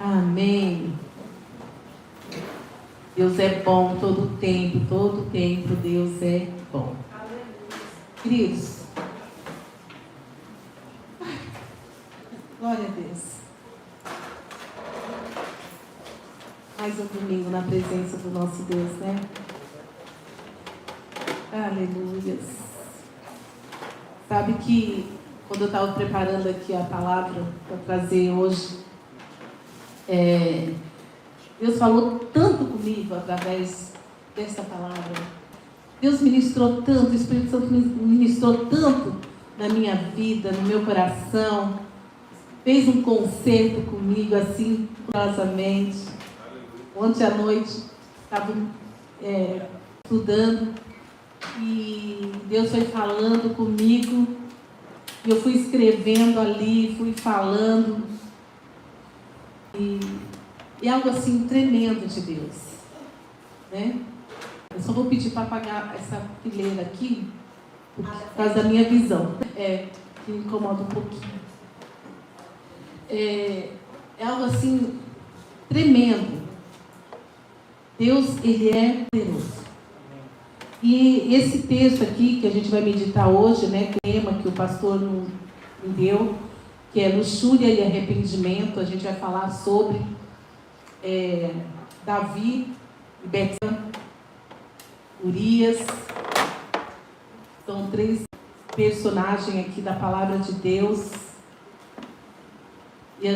Amém. Deus é bom todo tempo Deus é bom. Queridos, glória a Deus. Mais um domingo na presença do nosso Deus, né? Aleluia. Sabe que quando eu estava preparando aqui a palavra para trazer hoje, Deus falou tanto comigo através desta palavra. Deus ministrou tanto, o Espírito Santo ministrou tanto na minha vida, no meu coração. Fez um concerto comigo assim, curiosamente. Ontem à noite estava estudando e Deus foi falando comigo. E eu fui escrevendo ali, fui falando. E é algo assim tremendo de Deus, né? Eu só vou pedir para apagar essa fileira aqui, por causa da minha visão, que me incomoda um pouquinho. É algo assim tremendo. Deus, Ele é poderoso. E esse texto aqui que a gente vai meditar hoje, né, que é o tema que o pastor me deu, que é luxúria e arrependimento. A gente vai falar sobre Davi e Betsã, Urias. São 3 personagens aqui da palavra de Deus. E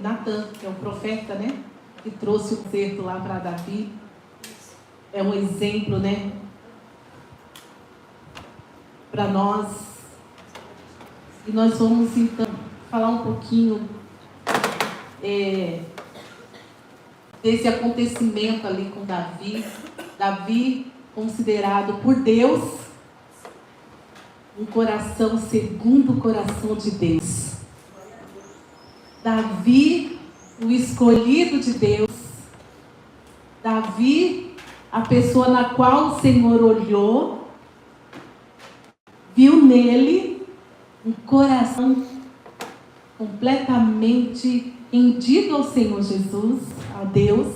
Natan, que é o profeta, né, que trouxe o concerto lá para Davi. É um exemplo, né, para nós. E nós vamos, então, falar um pouquinho desse acontecimento ali com Davi. Davi, considerado por Deus um coração segundo o coração de Deus. Davi, o escolhido de Deus. Davi, a pessoa na qual o Senhor olhou, viu nele um coração completamente rendido ao Senhor Jesus, a Deus.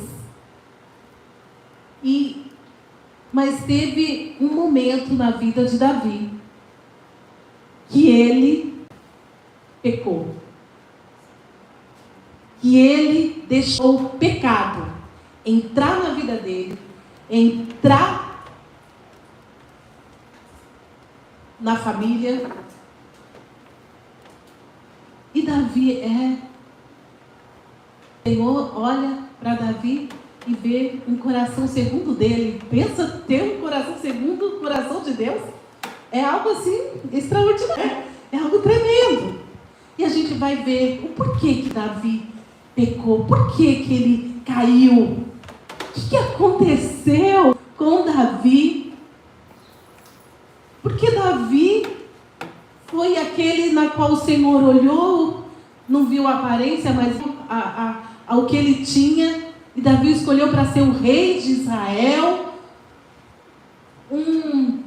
Mas teve um momento na vida de Davi que ele pecou. Que ele deixou o pecado entrar na vida dele, entrar na família. E Davi o Senhor olha para Davi e vê um coração segundo dele. Pensa ter um coração segundo o coração de Deus. É algo assim extraordinário. É algo tremendo. E a gente vai ver o porquê que Davi pecou. Por que ele caiu. O que aconteceu com Davi? Porque Davi foi aquele na qual o Senhor olhou, não viu a aparência, mas ao que ele tinha. E Davi escolheu para ser o rei de Israel, um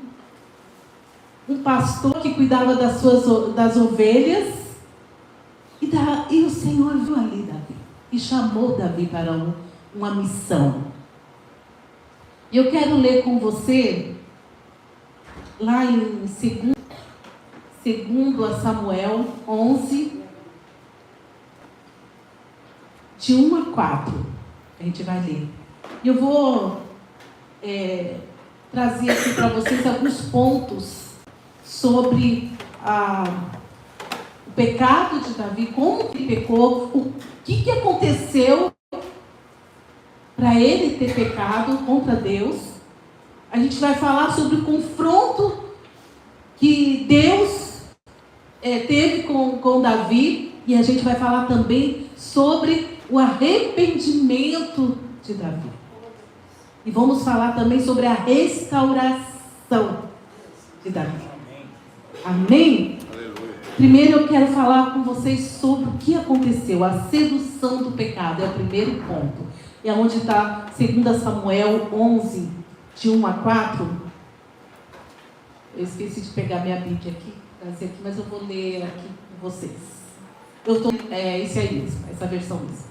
pastor que cuidava das ovelhas. E o Senhor viu ali Davi e chamou Davi para uma missão. E eu quero ler com você lá em 2 Samuel 11, de 1 a 4. A gente vai ler. E eu vou trazer aqui para vocês alguns pontos sobre o pecado de Davi, como ele pecou, o que aconteceu para ele ter pecado contra Deus. A gente vai falar sobre o confronto que Deus teve com Davi, e a gente vai falar também sobre o arrependimento de Davi. E vamos falar também sobre a restauração de Davi. Amém? Aleluia. Primeiro eu quero falar com vocês sobre o que aconteceu. A sedução do pecado é o primeiro ponto. E onde está 2 Samuel 11, de 1 a 4. Eu esqueci de pegar minha Bíblia aqui, trazer aqui, mas eu vou ler aqui com vocês. Eu estou. Esse aí mesmo, essa versão mesmo.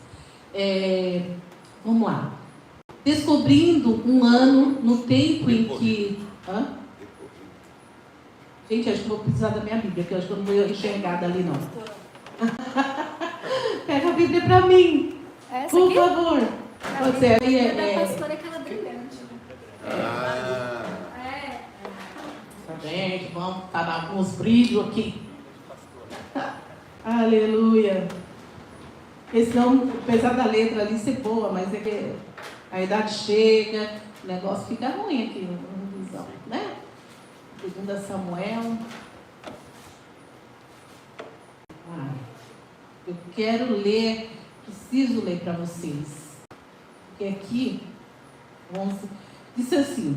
Vamos lá. Descobrindo um ano no tempo em que. Gente, acho que vou precisar da minha Bíblia, porque eu acho que eu não vou enxergar dali, não. Pega a Bíblia para mim. Essa por aqui? favor. Você é da pastora, aquela brilhante. Gente, vamos dar uns brilhos aqui. Aleluia. Porque senão, apesar da letra ali ser boa, mas é que a idade chega, o negócio fica ruim aqui na visão, né? 2 Samuel. Eu quero ler, preciso ler para vocês. Porque aqui, diz assim: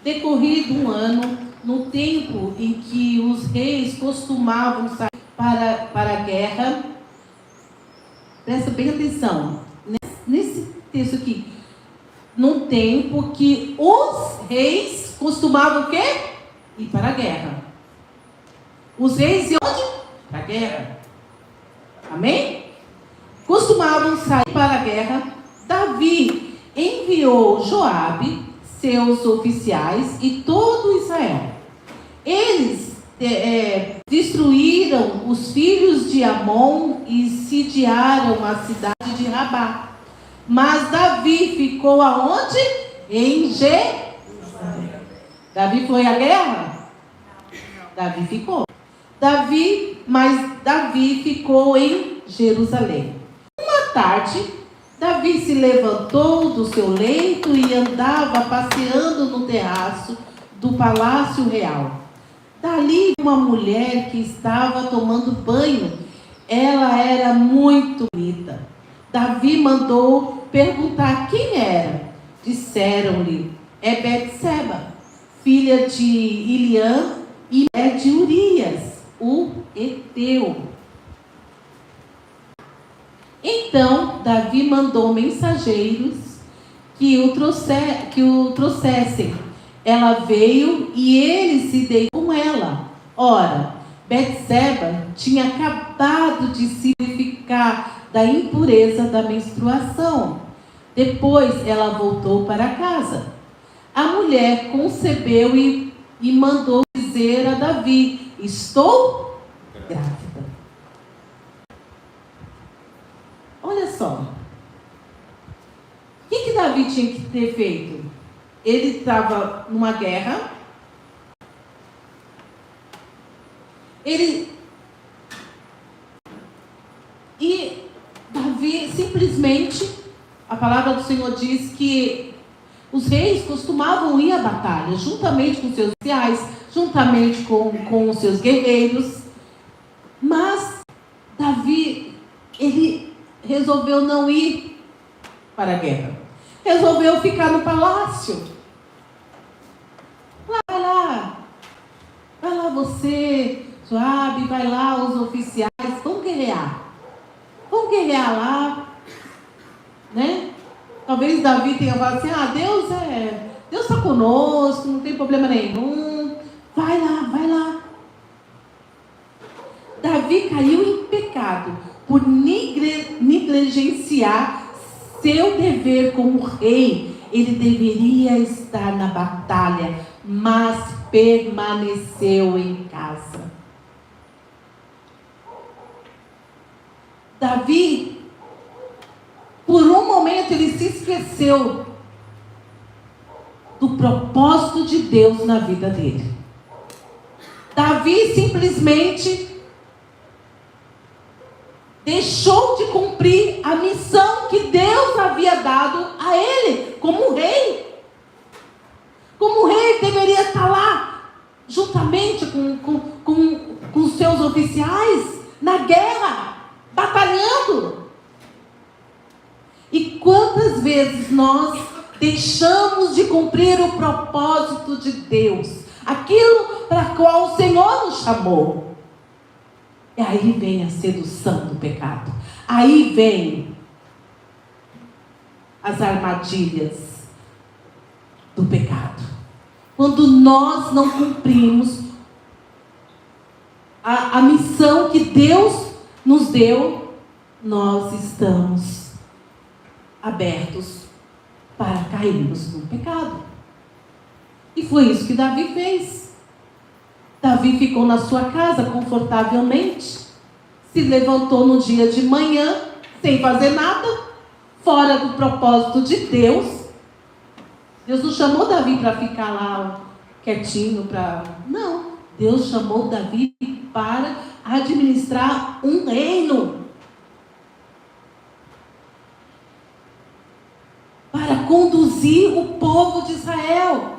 decorrido um ano, no tempo em que os reis costumavam sair para a guerra, presta bem atenção, nesse texto aqui, no tempo que os reis costumavam o quê? Ir para a guerra. Os reis iam onde? Para a guerra. Amém? Costumavam sair para a guerra. Davi enviou Joabe, seus oficiais e todo Israel. Eles destruíram os filhos de Amon e sitiaram a cidade de Rabá. Mas Davi ficou aonde? Em Jerusalém. Davi foi à guerra? Davi ficou. Mas Davi ficou em Jerusalém. Uma tarde, Davi se levantou do seu leito e andava passeando no terraço do palácio real. Dali, uma mulher que estava tomando banho. Ela era muito bonita. Davi mandou perguntar quem era. Disseram-lhe: é Betseba, filha de Eliã e é de Urias, o Eteu. Então, Davi mandou mensageiros que o trouxessem. Ela veio e ele se deitou com ela. Ora, Betseba tinha acabado de se purificar da impureza da menstruação. Depois ela voltou para casa. A mulher concebeu e mandou dizer a Davi: estou grávida. Olha só. O que Davi tinha que ter feito? Ele estava numa guerra. E Davi simplesmente, a palavra do Senhor diz que os reis costumavam ir à batalha, juntamente com seus oficiais, juntamente com os seus guerreiros. Mas Davi, ele resolveu não ir para a guerra. Resolveu ficar no palácio. Vai lá você, Joabe, vai lá os oficiais, vamos guerrear. Vamos guerrear lá, né? Talvez Davi tenha falado assim: Deus está conosco, não tem problema nenhum. Vai lá. Davi caiu em pecado por negligenciar seu dever como rei. Ele deveria estar na batalha, mas permaneceu em casa. Davi, por um momento, ele se esqueceu do propósito de Deus na vida dele. Davi simplesmente deixou de cumprir a missão que Deus havia dado a ele como rei. Como rei, deveria estar lá, juntamente com os seus oficiais, na guerra, batalhando. E quantas vezes nós deixamos de cumprir o propósito de Deus, aquilo para o qual o Senhor nos chamou? E aí vem a sedução do pecado. Aí vem as armadilhas do pecado. Quando nós não cumprimos a missão que Deus nos deu, nós estamos abertos para cairmos no pecado. E foi isso que Davi fez. Davi ficou na sua casa confortavelmente, se levantou no dia de manhã, sem fazer nada, fora do propósito de Deus. Deus não chamou Davi para ficar lá quietinho, não. Deus chamou Davi para administrar um reino. Para conduzir o povo de Israel.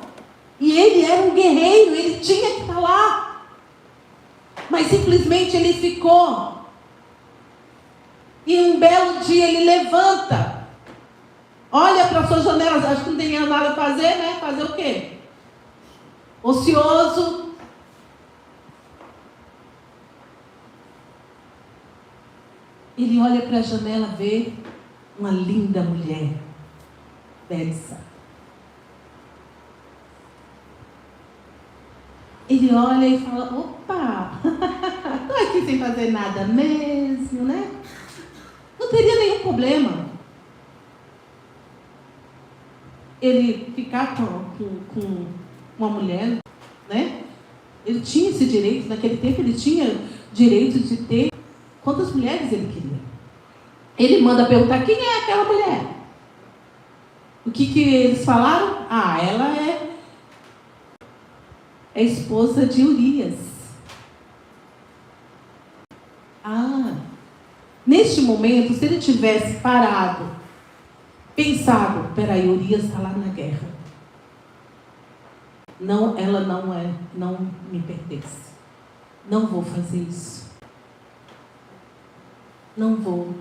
E ele era um guerreiro, ele tinha que estar lá. Mas simplesmente ele ficou. E um belo dia ele levanta. Olha para a sua janela, acho que não tem nada a fazer, né? Fazer o quê? Ocioso. Ele olha para a janela, vê uma linda mulher. Betsa. Ele olha e fala, opa, estou aqui sem fazer nada mesmo, né? Não teria nenhum problema ele ficar com uma mulher, né? Ele tinha esse direito, naquele tempo ele tinha direito de ter quantas mulheres ele queria. Ele manda perguntar, quem é aquela mulher? O que eles falaram? Ela é esposa de Urias. Neste momento, se ele tivesse parado, pensado, peraí, Urias está lá na guerra. Não, ela não me pertence. Não vou fazer isso. Não vou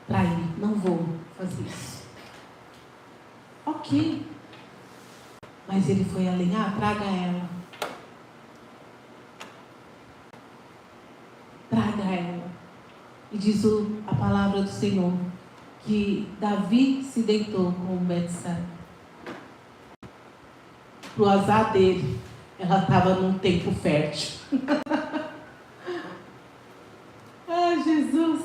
trair, não vou fazer isso. Ok. Mas ele foi além, traga ela. Traga ela. E diz a palavra do Senhor, que Davi se deitou com Betsabe. Pro azar dele, ela estava num tempo fértil. Jesus.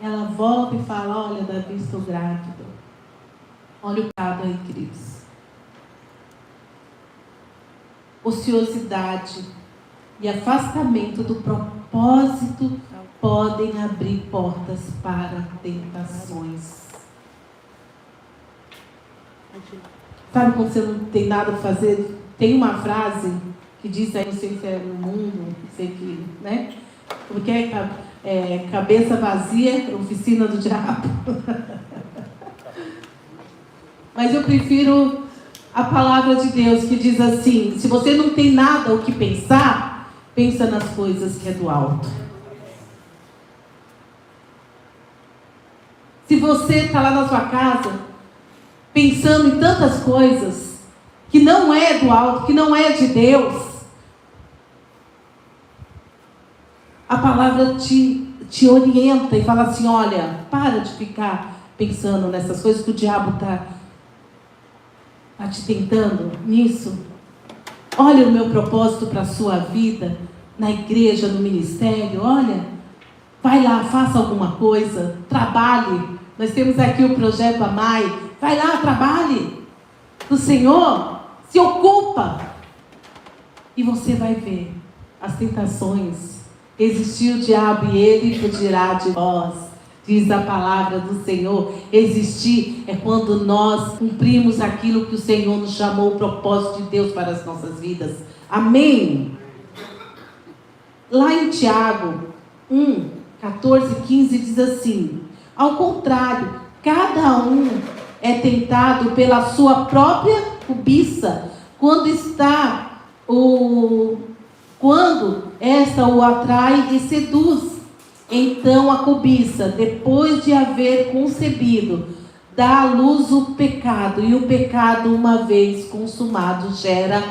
Ela volta e fala, olha, Davi, estou grávida. Olha o pecado aí, queridos. Ociosidade e afastamento do propósito podem abrir portas para tentações. Sabe quando você não tem nada a fazer? Tem uma frase que diz aí, não sei se é no mundo, não sei que, né? Porque é cabeça vazia, oficina do diabo. Mas eu prefiro a palavra de Deus que diz assim, se você não tem nada o que pensar, pensa nas coisas que é do alto. Se você está lá na sua casa, pensando em tantas coisas, que não é do alto, que não é de Deus, a palavra te orienta e fala assim, olha, para de ficar pensando nessas coisas que o diabo está te tentando nisso. Olha o meu propósito para a sua vida, na igreja, no ministério, olha, vai lá, faça alguma coisa, trabalhe. Nós temos aqui o projeto Amai, vai lá, trabalhe. O Senhor se ocupa. E você vai ver as tentações. Existiu o diabo e ele fugirá de nós. Diz a palavra do Senhor. Existir é quando nós cumprimos aquilo que o Senhor nos chamou, o propósito de Deus para as nossas vidas. Amém? Lá em Tiago 1, 14, 15 diz assim, ao contrário, cada um é tentado pela sua própria cobiça, quando esta o atrai e seduz. Então a cobiça, depois de haver concebido, dá à luz o pecado, e o pecado, uma vez consumado, gera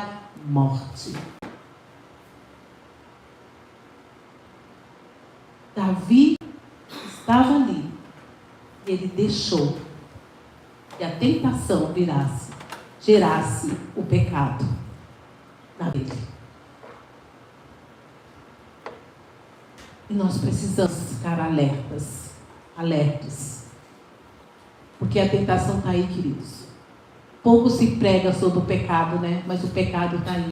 morte. Davi estava ali, e ele deixou que a tentação gerasse o pecado na vida. E nós precisamos ficar alertas. Porque a tentação está aí, queridos. Pouco se prega sobre o pecado, né? Mas o pecado está aí.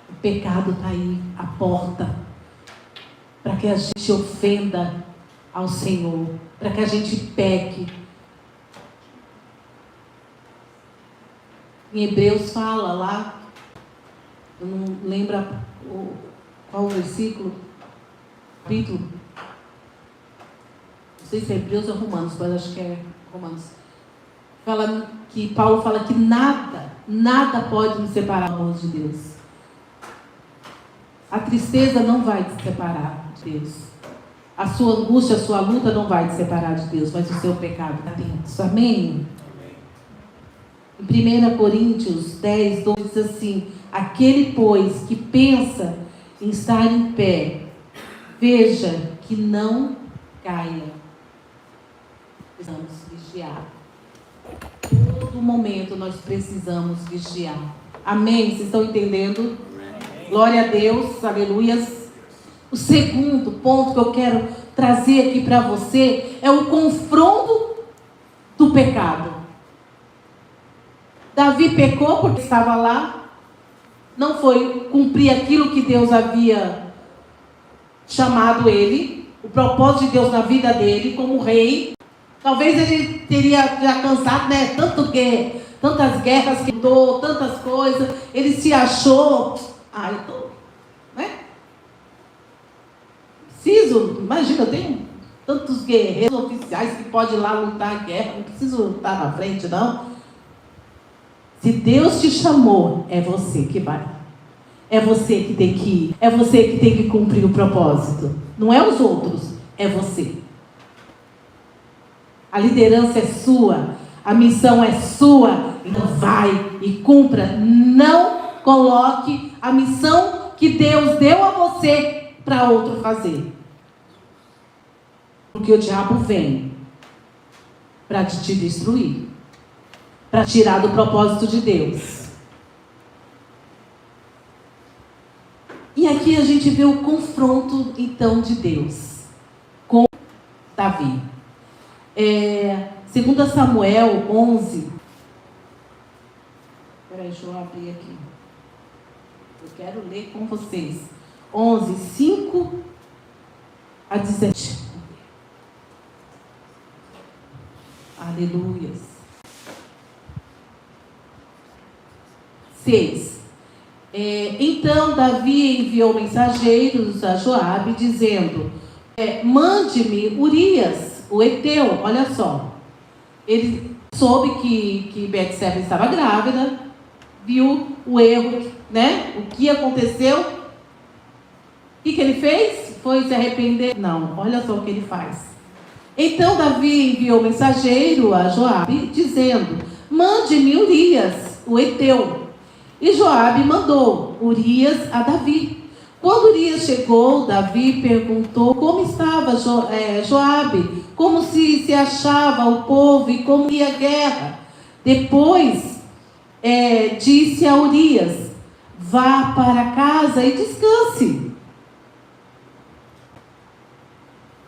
O pecado está aí, a porta. Para que a gente ofenda ao Senhor. Para que a gente peque. Em Hebreus fala lá, eu não lembro qual o versículo, capítulo. Não sei se é Hebreus ou Romanos, mas acho que é Romanos. Paulo fala que nada pode nos separar do amor de Deus. A tristeza não vai te separar de Deus. A sua angústia, a sua luta não vai te separar de Deus, mas o seu pecado está dentro. Amém? Em 1 Coríntios 10, 2 diz assim: aquele, pois, que pensa em estar em pé, veja que não caia. Precisamos vigiar. Todo momento nós precisamos vigiar. Amém? Vocês estão entendendo? Amém. Glória a Deus, aleluias. O segundo ponto que eu quero trazer aqui para você é o confronto do pecado. Davi pecou porque estava lá, não foi cumprir aquilo que Deus havia chamado ele, o propósito de Deus na vida dele como rei. Talvez ele teria já cansado, né? Tantas guerras que lutou, tantas coisas, ele se achou, né? Imagina, eu tenho tantos guerreiros oficiais que podem ir lá lutar a guerra, não preciso lutar na frente, não. Se Deus te chamou, é você que vai. É você que tem que ir. É você que tem que cumprir o propósito. Não é os outros, é você. A liderança é sua. A missão é sua. Então vai e cumpra. Não coloque a missão que Deus deu a você para outro fazer. Porque o diabo vem para te destruir. Para tirar do propósito de Deus. E aqui a gente vê o confronto, então, de Deus com Davi. 2 Samuel 11. Espera aí, deixa eu abrir aqui. Eu quero ler com vocês. 11, 5 a 17. Aleluias. 6. Então Davi enviou mensageiros a Joabe, dizendo: mande-me Urias, o Eteu. Olha só. Ele soube que Betseba estava grávida, viu o erro, né? O que aconteceu. O que ele fez? Foi se arrepender? Não, olha só o que ele faz. Então Davi enviou mensageiro a Joabe, dizendo: mande-me Urias, o Eteu. E Joabe mandou Urias a Davi. Quando Urias chegou, Davi perguntou como estava Joabe, como se achava o povo e como ia a guerra. Depois disse a Urias: vá para casa e descanse.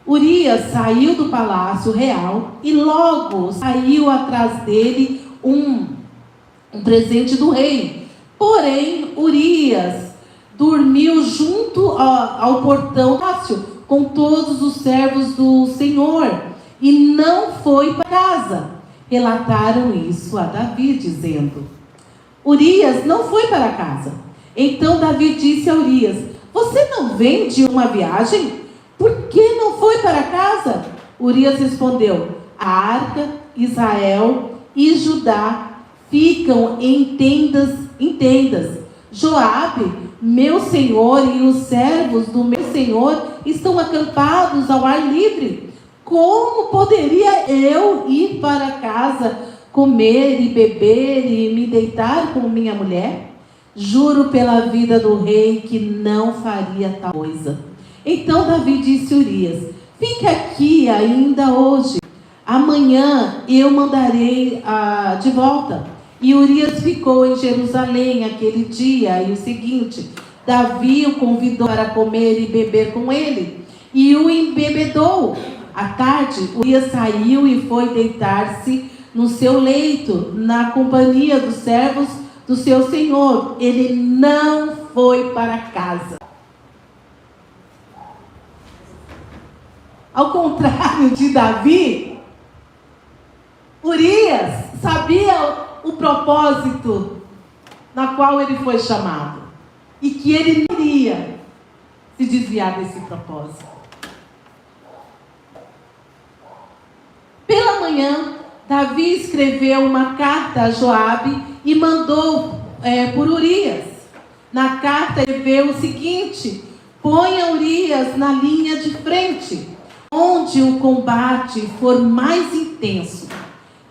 Urias saiu do palácio real e logo saiu atrás dele um presente do rei. Porém, Urias dormiu junto ao portão com todos os servos do Senhor e não foi para casa. Relataram isso a Davi, dizendo: Urias não foi para casa. Então Davi disse a Urias: você não vem de uma viagem? Por que não foi para casa? Urias respondeu: a arca, Israel e Judá ficam em tendas. Joabe, meu senhor, e os servos do meu senhor estão acampados ao ar livre. Como poderia eu ir para casa, comer e beber e me deitar com minha mulher? Juro pela vida do rei que não faria tal coisa. Então Davi disse a Urias: fique aqui ainda hoje. Amanhã eu mandarei de volta. E Urias ficou em Jerusalém aquele dia e o seguinte. Davi o convidou para comer e beber com ele. e o embebedou. À tarde, Urias saiu e foi deitar-se no seu leito, na companhia dos servos do seu senhor. Ele não foi para casa. Ao contrário de Davi, Urias sabia o propósito na qual ele foi chamado e que ele não iria se desviar desse propósito. Pela manhã, Davi escreveu uma carta a Joabe e mandou por Urias. Na carta escreveu o seguinte: ponha Urias na linha de frente, onde o combate for mais intenso.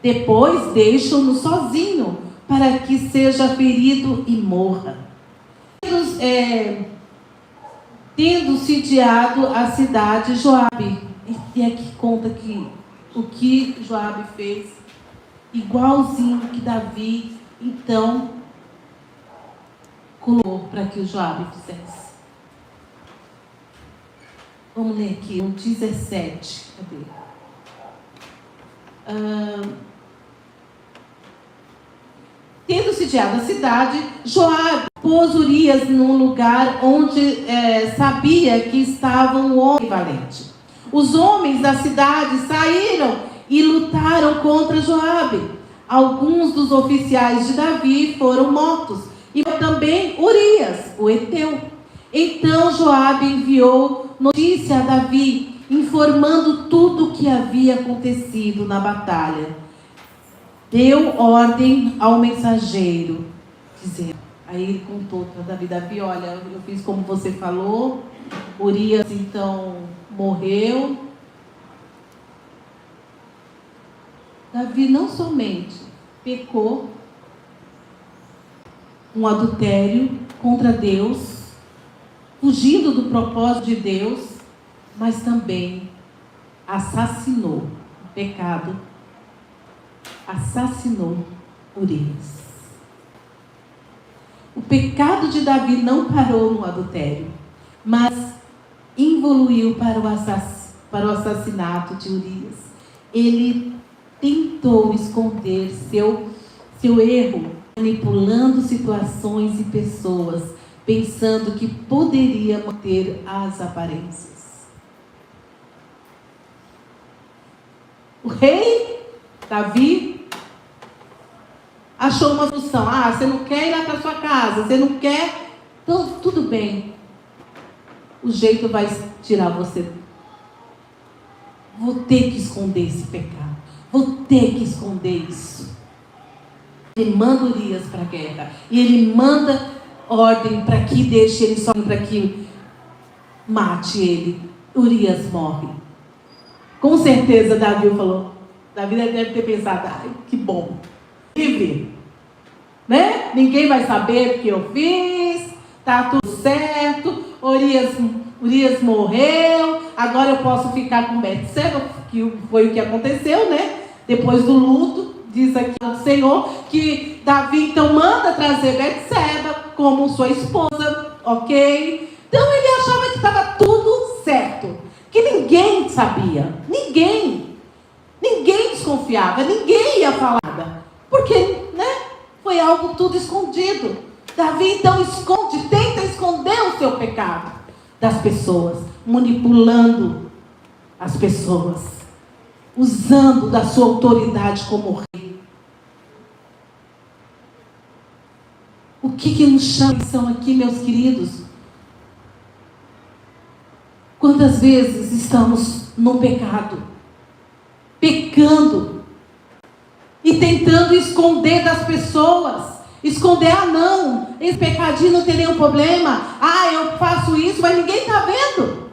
Depois deixa-o sozinho, para que seja ferido e morra. Tendo sitiado a cidade, Joabe, e aqui conta que o que Joabe fez, igualzinho que Davi, então, colocou para que o Joabe fizesse. Vamos ler aqui, o 17. Cadê? Tendo sitiado a cidade, Joabe pôs Urias num lugar onde sabia que estava um homem valente. Os homens da cidade saíram e lutaram contra Joabe. Alguns dos oficiais de Davi foram mortos, e também Urias, o heteu. Então Joabe enviou notícia a Davi, informando tudo o que havia acontecido na batalha. Deu ordem ao mensageiro, dizendo, aí ele contou para Davi, olha, eu fiz como você falou, Urias então morreu. Davi não somente pecou, um adultério contra Deus, fugindo do propósito de Deus, mas também assassinou, o pecado, assassinou Urias. O pecado de Davi não parou no adultério, mas evoluiu para o assassinato de Urias. Ele tentou esconder seu erro, manipulando situações e pessoas, pensando que poderia manter as aparências. O rei Davi achou uma solução. Você não quer ir lá para sua casa, você não quer, então tudo bem. O jeito vai tirar você. Vou ter que esconder esse pecado. Vou ter que esconder isso. Ele manda Urias para a guerra. E ele manda ordem para que deixe ele sozinho, para que mate ele. Urias morre. Com certeza Davi falou. Davi deve ter pensado, que bom. Livre. Né? Ninguém vai saber o que eu fiz. Tá tudo certo. Urias morreu. Agora eu posso ficar com Betseba, que foi o que aconteceu, né? Depois do luto, diz aqui o Senhor, que Davi então manda trazer Betseba como sua esposa, ok? Então ele achava que estava tudo certo, que ninguém sabia, ninguém desconfiava, ninguém ia falar nada, porque, né, foi algo tudo escondido. Davi então tenta esconder o seu pecado das pessoas, manipulando as pessoas, usando da sua autoridade como rei. O que nos chama a atenção aqui, meus queridos? Quantas vezes estamos no pecado, pecando e tentando esconder das pessoas, esconder, não, esse pecadinho não tem nenhum problema, eu faço isso, mas ninguém está vendo.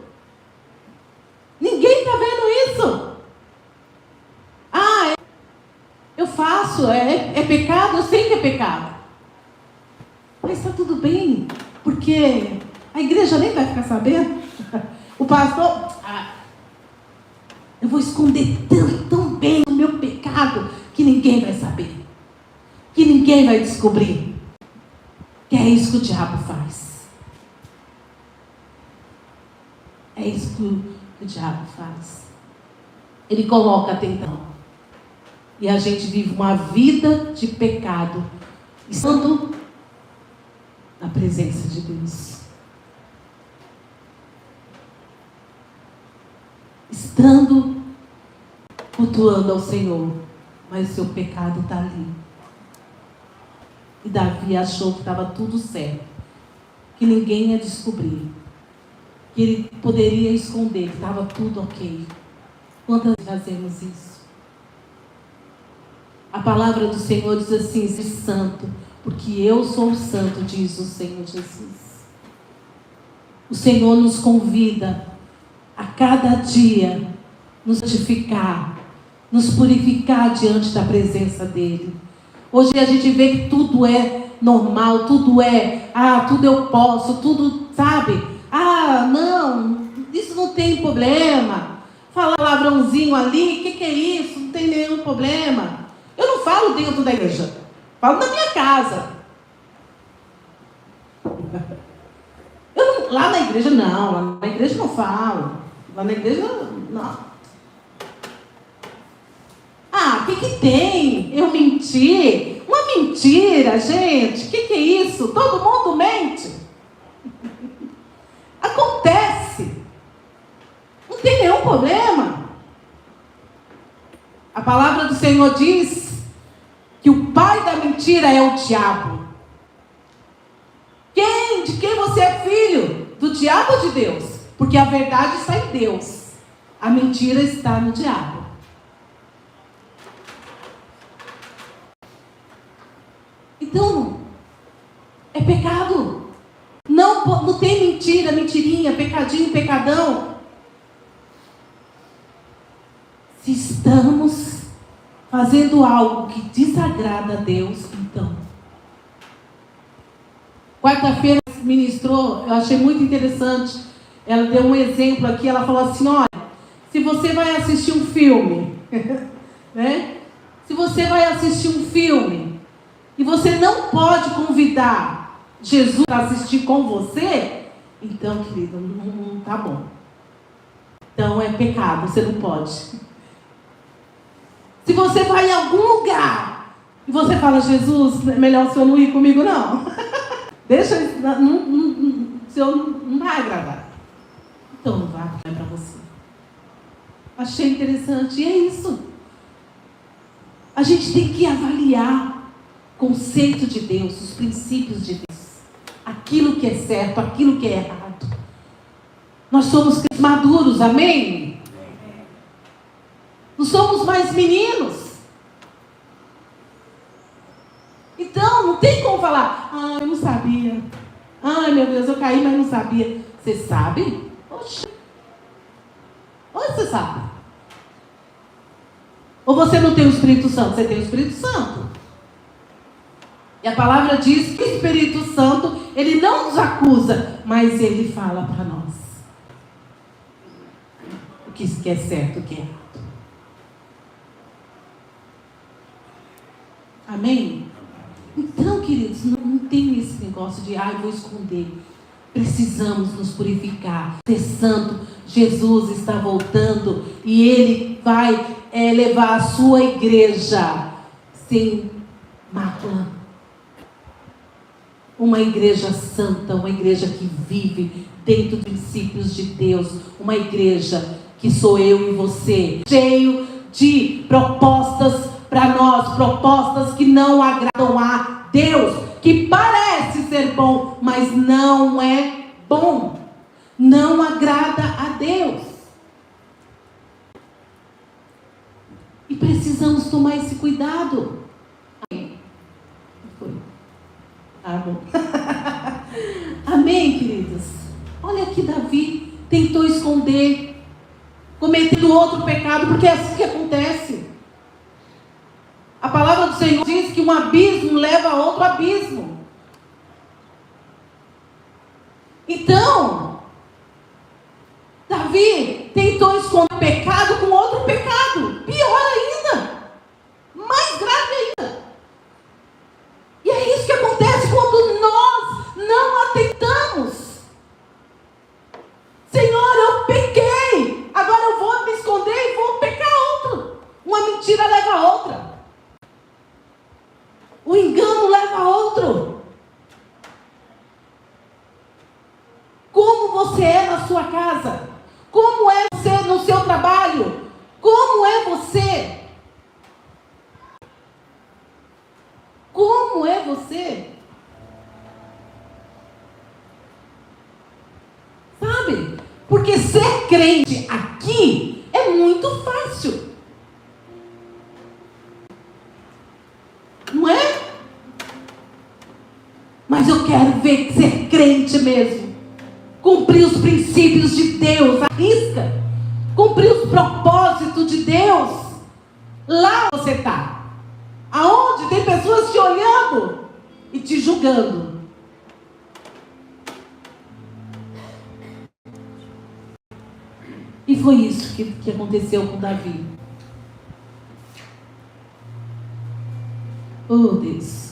Ninguém está vendo isso. Eu faço, é pecado, eu sei que é pecado. Mas está tudo bem, porque a igreja nem vai ficar sabendo. O pastor, eu vou esconder tão bem o meu pecado, que ninguém vai saber, que ninguém vai descobrir. Que é isso que o diabo faz. É isso que o diabo faz. Ele coloca a tentação. E a gente vive uma vida de pecado, estando na presença de Deus. Estando cultuando ao Senhor, mas o seu pecado está ali. E Davi achou que estava tudo certo, que ninguém ia descobrir, que ele poderia esconder, que estava tudo ok. Quantas vezes fazemos isso? A palavra do Senhor diz assim: seja santo, porque eu sou santo, diz o Senhor Jesus. O Senhor nos convida a cada dia nos santificar, nos purificar diante da presença dEle. Hoje a gente vê que tudo é normal, tudo é, tudo eu posso, tudo, sabe? Não, isso não tem problema. Falar palavrãozinho ali, o que é isso? Não tem nenhum problema. Eu não falo dentro da igreja, falo na minha casa. Lá na igreja não, lá na igreja não falo. Lá na igreja não. O que tem? Eu mentir? Uma mentira, gente. O que é isso? Todo mundo mente. Acontece. Não tem nenhum problema. A palavra do Senhor diz que o pai da mentira é o diabo. De quem você é filho? Do diabo ou de Deus? Porque a verdade está em Deus. A mentira está no diabo. Então, é pecado. Não tem mentira, mentirinha, pecadinho, pecadão. Se estamos fazendo algo que desagrada a Deus, então. Quarta-feira ministrou, eu achei muito interessante. Ela deu um exemplo aqui, ela falou assim: olha, se você vai assistir um filme, né? Se você vai assistir um filme e você não pode convidar Jesus para assistir com você, então, querido, não tá bom. Então é pecado, você não pode. Se você vai em algum lugar e você fala: Jesus, é melhor o senhor não ir comigo, não. Deixa, o senhor não vai agradar. Então não vai, é para você. Achei interessante, e é isso. A gente tem que avaliar o conceito de Deus, os princípios de Deus, aquilo que é certo, aquilo que é errado. Nós somos maduros, amém? Não somos mais meninos. Então, não tem como falar: eu não sabia. Meu Deus, eu caí, mas não sabia. Você sabe? Oxe. Onde você sabe? Ou você não tem o Espírito Santo? Você tem o Espírito Santo. E a palavra diz que o Espírito Santo, ele não nos acusa, mas ele fala para nós o que é certo, o que é errado. Amém? Então, queridos, não tem esse negócio de vou esconder. Precisamos nos purificar, ser santo. Jesus está voltando e Ele vai levar a sua igreja sem mácula. Uma igreja santa, uma igreja que vive dentro dos princípios de Deus. Uma igreja que sou eu e você, cheio de propostas para nós, propostas que não agradam a Deus, que parece ser bom, mas não é bom, não agrada a Deus. E precisamos tomar esse cuidado. Foi. Bom. Amém, queridos? Olha aqui, Davi tentou esconder, cometendo outro pecado, porque é assim que acontece. A palavra do Senhor diz que um abismo leva a outro abismo. Então, Davi tentou esconder o pecado com outro pecado. Pior ainda. Mais grave ainda. E é isso que acontece quando nós não atentamos. Senhor, eu pequei. casa? Como é você no seu trabalho? Como é você? Como é você? Sabe? Porque ser crente aqui é muito fácil. Não é? Mas eu quero ver ser crente mesmo. Cumprir os princípios de Deus, à risca. Cumprir os propósitos de Deus. Lá você está. Aonde tem pessoas te olhando e te julgando. E foi isso que aconteceu com Davi. Oh Deus.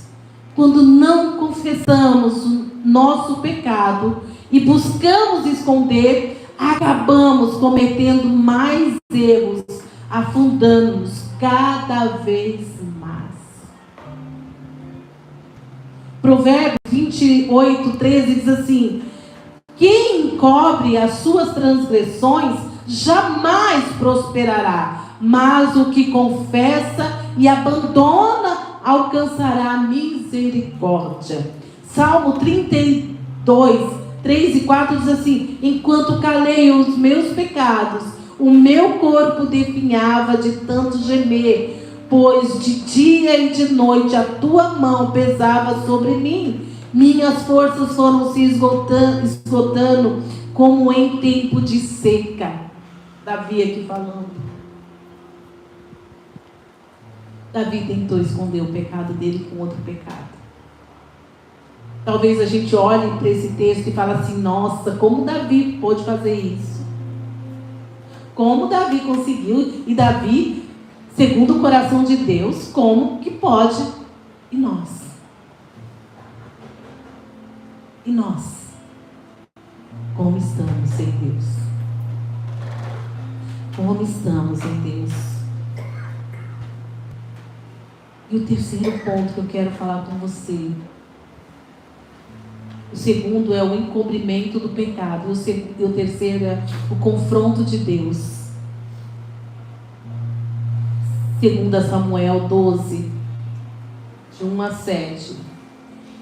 Quando não confessamos o nosso pecado e buscamos esconder, acabamos cometendo mais erros, afundando-nos cada vez mais. Provérbios 28:13 diz assim: quem encobre as suas transgressões jamais prosperará, mas o que confessa e abandona alcançará misericórdia. Salmo 32:3-4 diz assim: enquanto calei os meus pecados, o meu corpo definhava de tanto gemer, pois de dia e de noite a tua mão pesava sobre mim. Minhas forças foram se esgotando como em tempo de seca. Davi aqui falando. Davi tentou esconder o pecado dele com outro pecado. Talvez a gente olhe para esse texto e fale assim: nossa, como Davi pôde fazer isso? Como Davi conseguiu? E Davi, segundo o coração de Deus, como que pode? E nós? E nós? Como estamos sem Deus? Como estamos sem Deus? E o terceiro ponto que eu quero falar com você. O segundo é o encobrimento do pecado. E o terceiro é o confronto de Deus. 2 Samuel 12, de 1-7.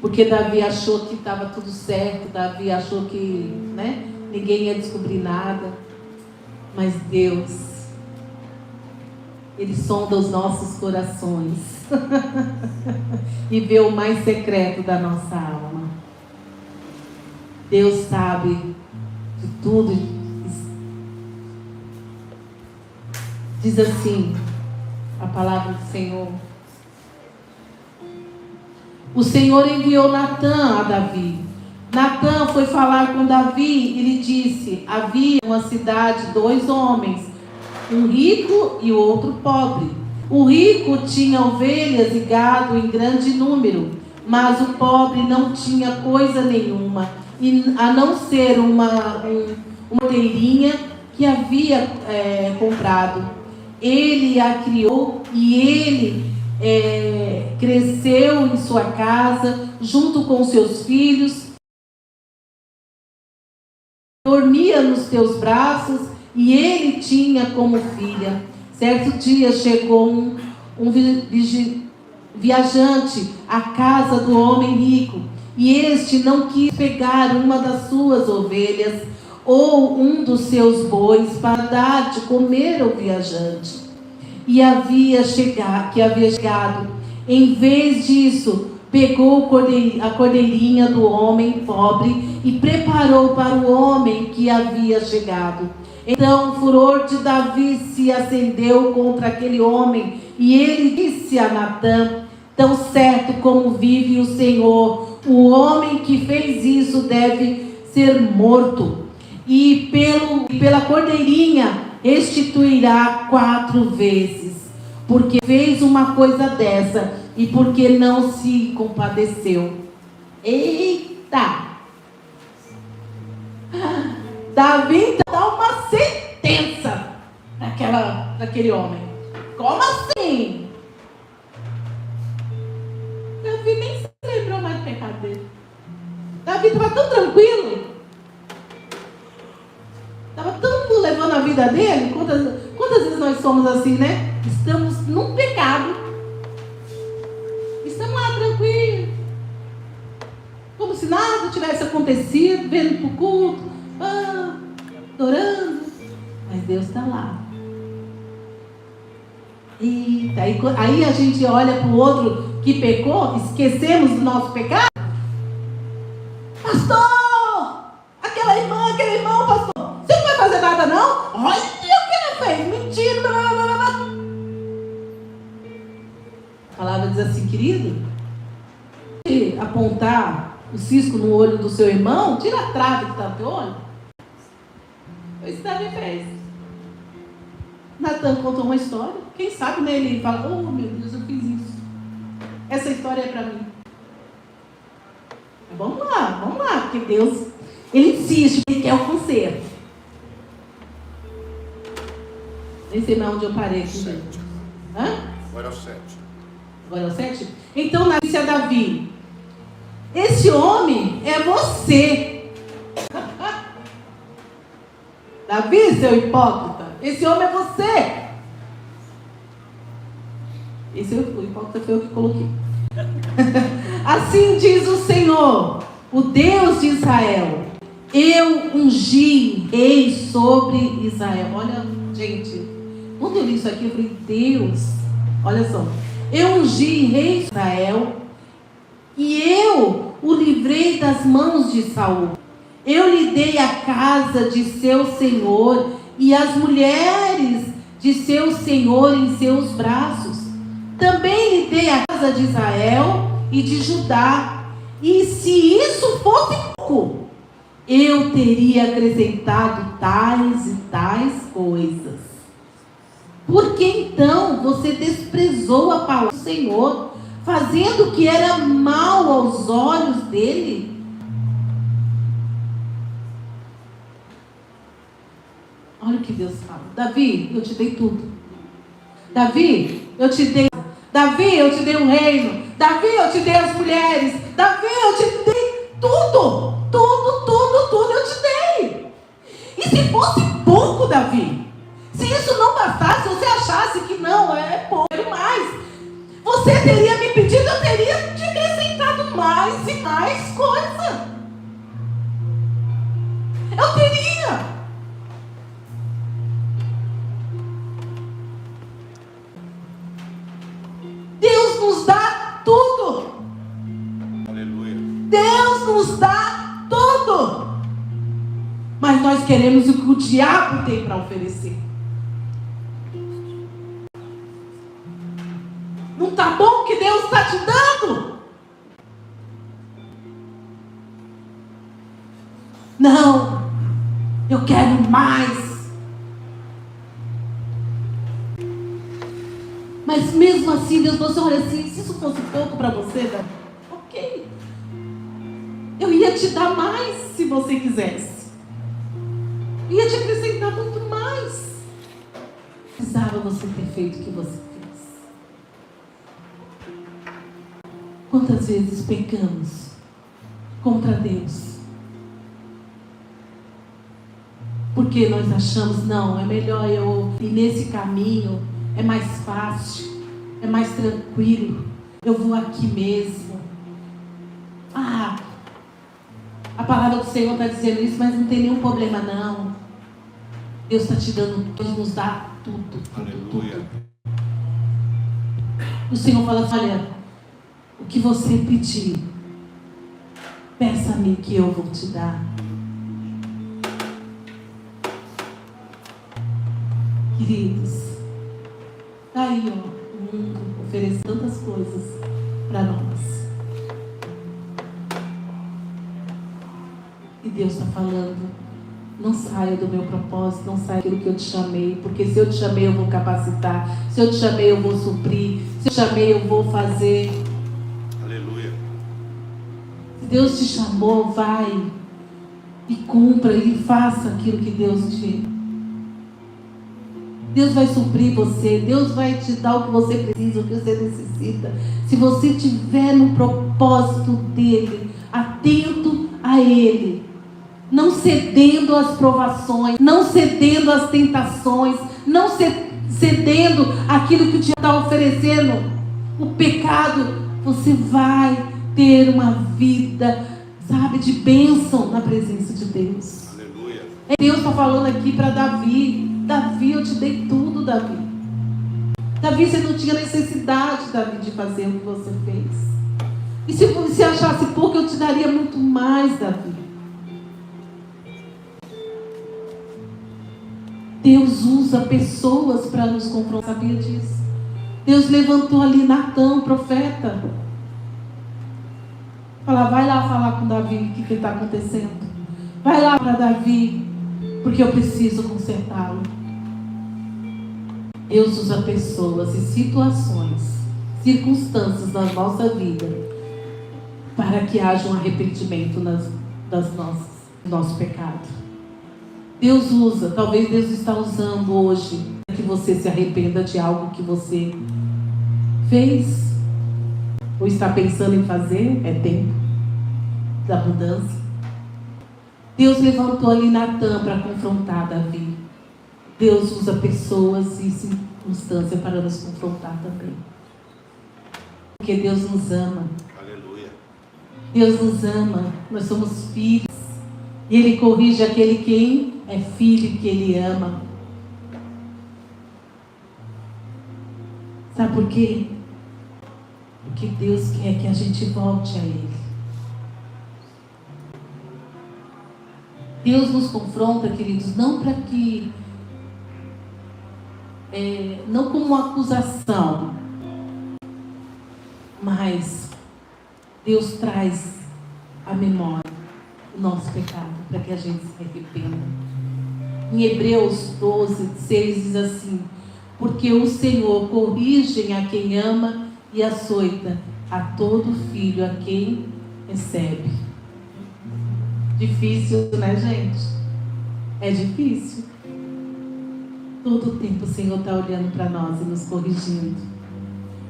Porque Davi achou que estava tudo certo. Davi achou que ninguém ia descobrir nada. Mas Deus, Ele sonda os nossos corações e vê o mais secreto da nossa alma. Deus sabe de tudo. Diz assim a palavra do Senhor: o Senhor enviou Natã a Davi. Natã foi falar com Davi e lhe disse: havia uma cidade 2 homens, um rico e o outro pobre. O rico tinha ovelhas e gado em grande número, mas o pobre não tinha coisa nenhuma, a não ser uma ovelhinha que havia comprado. Ele a criou e ele cresceu em sua casa, junto com seus filhos, dormia nos seus braços, e ele tinha como filha. Certo dia chegou um viajante à casa do homem rico, e este não quis pegar uma das suas ovelhas ou um dos seus bois para dar de comer ao viajante que havia chegado. Em vez disso, pegou a cordeirinha do homem pobre e preparou para o homem que havia chegado. Então o furor de Davi se acendeu contra aquele homem, e ele disse a Natã: tão certo como vive o Senhor, o homem que fez isso deve ser morto, e pela cordeirinha restituirá 4 vezes, porque fez uma coisa dessa e porque não se compadeceu. Eita! Davi dá uma sentença daquele homem. Como assim? Davi nem se lembrou mais do pecado dele. Davi estava tão tranquilo. vida dele. Quantas vezes nós somos assim, né? Estamos num pecado. Estamos lá tranquilos. Como se nada tivesse acontecido, vendo para o culto, adorando. Mas Deus está lá. Eita, aí a gente olha para o outro que pecou, esquecemos do nosso pecado. Pastor, aquele irmão, pastor, você não vai fazer nada não? Olha o que ele fez, mentira, blá, blá, blá, blá. A palavra diz assim, querido, se apontar o cisco no olho do seu irmão, tira a trave que está no teu olho. Foi isso que Davi fez. Natan contou uma história, quem sabe, né, ele fala, oh meu Deus, eu fiz isso. Essa história é para mim. Vamos lá, porque Deus, Ele insiste, Ele quer o conserto. Nem sei mais onde eu parei aqui. 7. Hã? Agora é o 7. Agora é o 7? Então, na notícia Davi, esse homem é você. Davi, seu hipócrita, esse homem é você. Esse o hipócrita foi eu que coloquei. Assim diz o Senhor, o Deus de Israel: eu ungi rei sobre Israel. Olha, gente, quando eu li isso aqui, eu falei, Deus, olha só, eu ungi rei sobre Israel e eu o livrei das mãos de Saul. Eu lhe dei a casa de seu senhor e as mulheres de seu senhor em seus braços. Também lhe dei a casa de Israel e de Judá. E se isso fosse pouco, eu teria acrescentado tais e tais coisas. Por que então você desprezou a palavra do Senhor, fazendo o que era mal aos olhos dele? Olha o que Deus fala. Davi, eu te dei tudo. Davi, eu te dei. Davi, eu te dei um reino. Davi, eu te dei as mulheres. Davi, eu te dei tudo. Tudo eu te dei. E se fosse pouco, Davi, se isso não bastasse, se você achasse que não, é pouco, mais, você teria me pedido, eu teria te acrescentado mais e mais coisa. Eu teria. Deus nos dá tudo. Aleluia. Deus nos dá tudo. Mas nós queremos o que o diabo tem para oferecer. Não está bom o que Deus está te dando? Não. Eu quero mais. Mas mesmo assim, Deus, você olha assim, se isso fosse pouco para você, Davi, ok. Eu ia te dar mais se você quisesse. Ia te acrescentar muito mais. Precisava você ter feito o que você fez. Quantas vezes pecamos contra Deus? Porque nós achamos, não, é melhor eu ir nesse caminho. É mais fácil, é mais tranquilo. Eu vou aqui mesmo. A palavra do Senhor está dizendo isso, mas não tem nenhum problema não. Deus está te dando, Deus nos dá tudo. Aleluia. O Senhor fala assim, olha, o que você pedir, peça-me que eu vou te dar. Queridos, está aí, ó, o mundo oferece tantas coisas para nós. E Deus está falando, não saia do meu propósito, não saia daquilo que eu te chamei, porque se eu te chamei eu vou capacitar, se eu te chamei eu vou suprir, se eu te chamei eu vou fazer. Aleluia. Se Deus te chamou, vai e cumpra e faça aquilo que Deus te... Deus vai suprir você, Deus vai te dar o que você precisa, o que você necessita. Se você estiver no propósito dEle, atento a Ele, não cedendo às provações, não cedendo às tentações, não cedendo àquilo que o diabo está oferecendo, o pecado, você vai ter uma vida, sabe, de bênção na presença de Deus. Aleluia. Deus está falando aqui para Davi: Davi, eu te dei tudo, Davi. Davi, você não tinha necessidade, Davi, de fazer o que você fez. E se você achasse pouco, eu te daria muito mais, Davi. Deus usa pessoas para nos confrontar, sabia disso? Deus levantou ali Natã, profeta. Fala, vai lá falar com Davi o que está acontecendo. Vai lá para Davi, porque eu preciso consertá-lo. Deus usa pessoas e situações, circunstâncias na nossa vida, para que haja um arrependimento do nosso pecado. Deus usa, talvez Deus está usando hoje, para que você se arrependa de algo que você fez, ou está pensando em fazer. É tempo da mudança. Deus levantou ali Natã para confrontar Davi. Deus usa pessoas e circunstâncias para nos confrontar também. Porque Deus nos ama. Aleluia. Deus nos ama. Nós somos filhos. E Ele corrige aquele quem é filho que Ele ama. Sabe por quê? Porque Deus quer que a gente volte a Ele. Deus nos confronta, queridos, não para que... não como uma acusação, mas Deus traz à memória o nosso pecado, para que a gente se arrependa. Em Hebreus 12, 6 diz assim: porque o Senhor corrige a quem ama e açoita a todo filho a quem recebe. Difícil, né, gente? É difícil. Todo o tempo o Senhor está olhando para nós e nos corrigindo.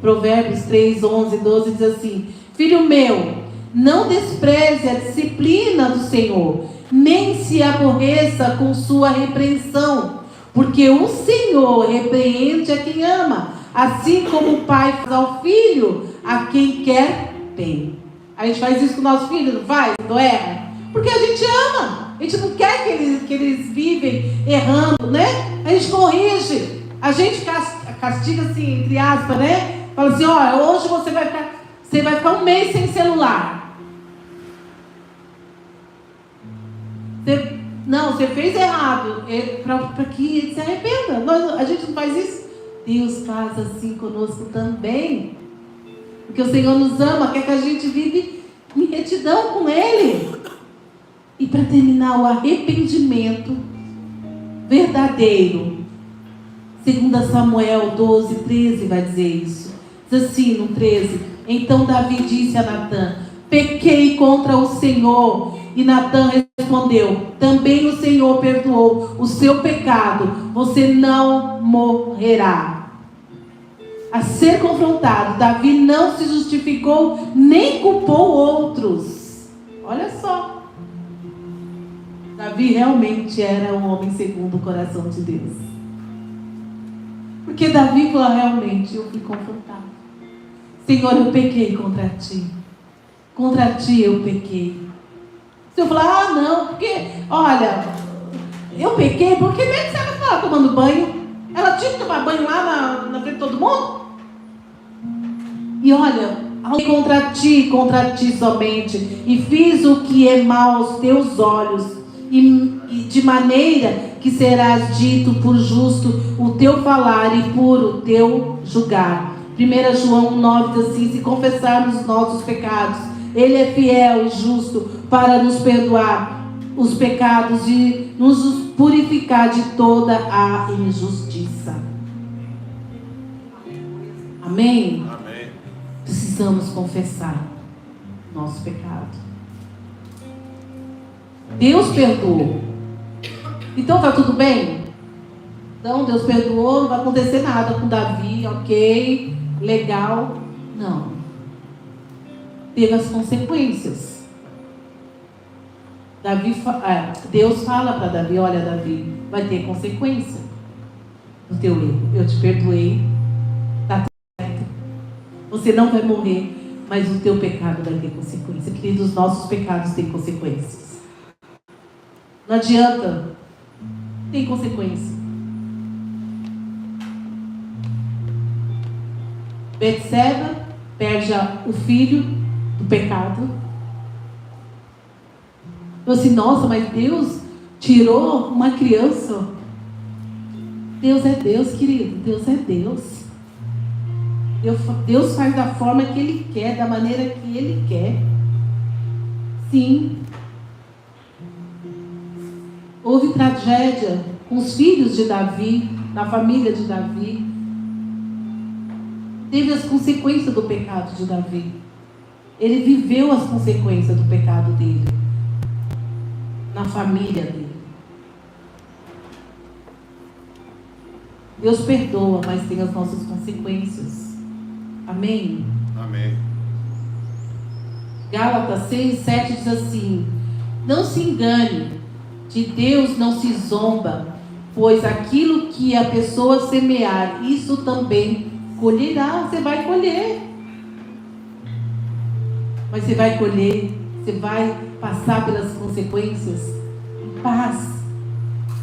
Provérbios 3, 11, 12 diz assim: filho meu, não despreze a disciplina do Senhor, nem se aborreça com sua repreensão, porque o Senhor repreende a quem ama, assim como o pai faz ao filho a quem quer bem. A gente faz isso com o nosso filho, não faz? Não erra? Porque a gente ama. A gente não quer que eles vivem errando, né? A gente corrige. A gente castiga assim, entre aspas, né? Fala assim, ó, hoje você vai ficar um mês sem celular. Você fez errado. Para que ele se arrependa. A gente não faz isso. Deus faz assim conosco também. Porque o Senhor nos ama, quer que a gente vive em retidão com Ele. E para terminar, o arrependimento verdadeiro. 2 Samuel 12, 13 vai dizer isso. Diz assim no 13: então Davi disse a Natã: pequei contra o Senhor. E Natã respondeu: também o Senhor perdoou o seu pecado, você não morrerá. A ser confrontado, Davi não se justificou nem culpou outros. Olha só. Davi realmente era um homem segundo o coração de Deus. Porque Davi falou: realmente eu fui confrontado. Senhor, eu pequei contra ti. Contra ti eu pequei. Se eu falar, não, porque, olha, eu pequei, porque como é que você vai falar tomando banho? Ela tinha que tomar banho lá na frente de todo mundo? E olha, contra ti somente, e fiz o que é mal aos teus olhos, e de maneira que serás dito por justo o teu falar e puro o teu julgar. 1 João 9 diz assim: se confessarmos os nossos pecados, Ele é fiel e justo para nos perdoar os pecados e nos purificar de toda a injustiça. Amém? Amém. Precisamos confessar nosso pecado. Deus perdoou. Então tá tudo bem? Então Deus perdoou, não vai acontecer nada com Davi, ok, legal. Não. Teve as consequências. Deus fala para Davi: olha, Davi, vai ter consequência do teu erro. Eu te perdoei, tá tudo certo. Você não vai morrer, mas o teu pecado vai ter consequência. Queridos, os nossos pecados têm consequências. Não adianta, tem consequência. Betseba perde o filho do pecado. Eu assim, nossa, mas Deus tirou uma criança. Deus é Deus, querido. Deus é Deus. Deus faz da forma que Ele quer, da maneira que Ele quer. Sim. Houve tragédia com os filhos de Davi, na família de Davi. Teve as consequências do pecado de Davi. Ele viveu as consequências do pecado dele, na família dele. Deus perdoa, mas tem as nossas consequências. Amém? Amém. Gálatas 6, 7 diz assim: não se engane, de Deus não se zomba, pois aquilo que a pessoa semear, isso também colherá. Você vai colher. Mas você vai colher, você vai passar pelas consequências em paz.